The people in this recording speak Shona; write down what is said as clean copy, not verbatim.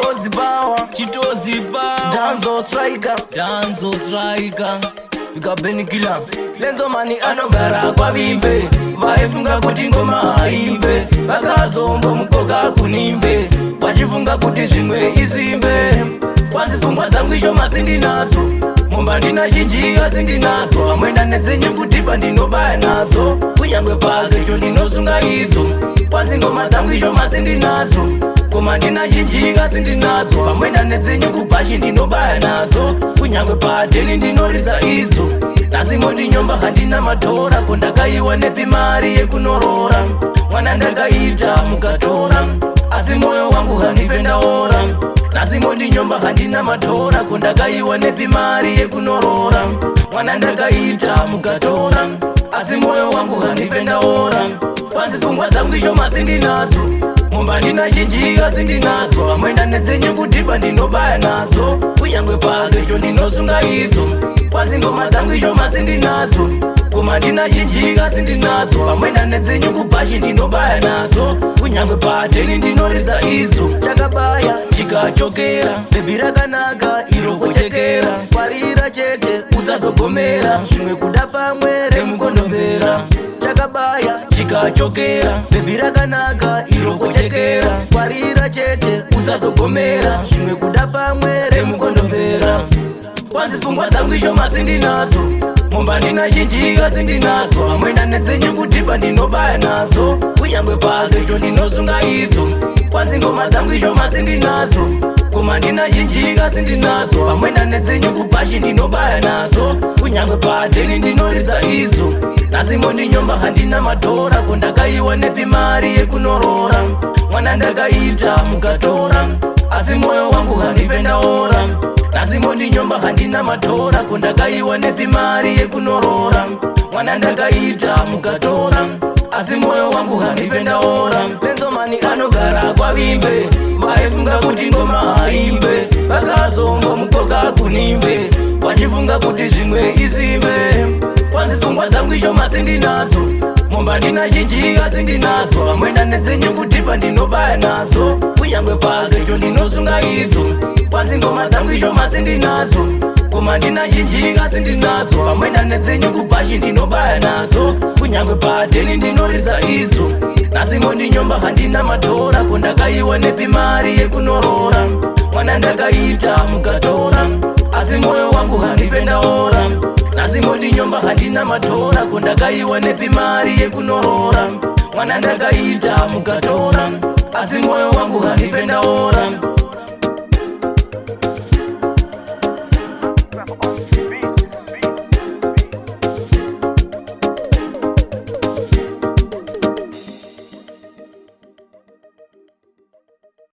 Chitozi power, Danzo striker, Pika Benikila. Lenzo mani anogara kwa vimbe, vaifunga kuti ngoma haimbe, vakazombo mukoka kunimbe, vachifunga kuti zvimwe izimbe. Kwanzifungwa dzangwisho matsindi nadzo, mumba ndina shinjika tsindi nadzo, amwenda nedzenyu kutipa ndinobaya nadzo, kunyangwe pake cho ndinosunga idzo. Kwanzingoma dzangwisho matsindi nadzo, koma ndina shinjika tsindi nadzo, amwenda nedzenyu kupashi ndinobaya nadzo, kunyangwe pateni ndinoridza idzo. Nazimo ndinyomba handina matora, kondakaiwa nepimari yekunorora, mwana ndakaita mukatora, asi moyo wangu handipendaora. Nazimo ndinyomba handina matora, kondakaiwa nepimari yekunorora, mwana ndakaita mukatora, asi moyo wangu handipendaora. Panzifungwa dzangwisho matsindi nadzo, mumba ndina shinjika tsindi nadzo, amwenda nedzenyu kutipa ndinobaya nadzo, kunyangwe pake cho ndinosunga idzo. Kwanzingoma dzangwisho matsindi nadzo, koma ndina shinjika tsindi nadzo, amwenda nedzenyu kupashi ndinobaya nadzo, kunyangwe pateni ndinoridza idzo. Chakabaya chikachokera, bhebi rakanaka iro kochekera, kwarira chete usadzogomera, zvimwe kuda pamwe remukondombera. Chakabaya chikachokera, bhebi rakanaka iro kochekera, kwarira chete usadzogomera, zvimwe kuda pamwe remukondombera. Kwanzifungwa dzangwisho matsindi nadzo, mumba ndina shinjika tsindi nadzo, amwenda nedzenyu kutipa ndinobaya nadzo, kunyangwe pake cho ndinosunga idzo. Kwanzingoma dzangwisho matsindi nadzo, koma ndina shinjika tsindi nadzo, amwenda nedzenyu kupashi ndinobaya nadzo, kunyangwe pateni ndinoridza idzo. Nazimo ndinyomba handina matora, kondakaiwa nepimari yekunorora, mwana ndakaita mukatora, asi moyo wangu handipendaora. Nazimo ndinyomba handina matora, kondakaiwa nepimari yekunorora, mwana ndakaita mukatora, asi moyo wangu handipendaora. Lenzo mani anogara kwa vimbe, vaifunga kuti ngoma haimbe, vakazombo mukoka kunimbe, vachifunga kuti zvimwe izimbe. Kwanzifungwa dzangwisho matsindi nadzo, mumba ndina shinjika tsindi nadzo, amwenda nedzenyu kutipa ndinobaya nadzo, kunyangwe pake cho ndinosunga idzo. Kwanzingoma dzangwisho matsindi nadzo, koma ndina shinjika tsindi nadzo, amwenda nedzenyu kupashi ndinobaya nadzo, kunyangwe pateni ndinoridza idzo. Nazimo ndinyomba handina matora, kondakaiwa nepimari yekunorora, mwana ndakaita mukatora, asi moyo wangu handipendaora. Nazimo ndinyomba handina matora, kondakaiwa nepimari yekunorora, mwana ndakaita mukatora, asi moyo wangu handipendaora.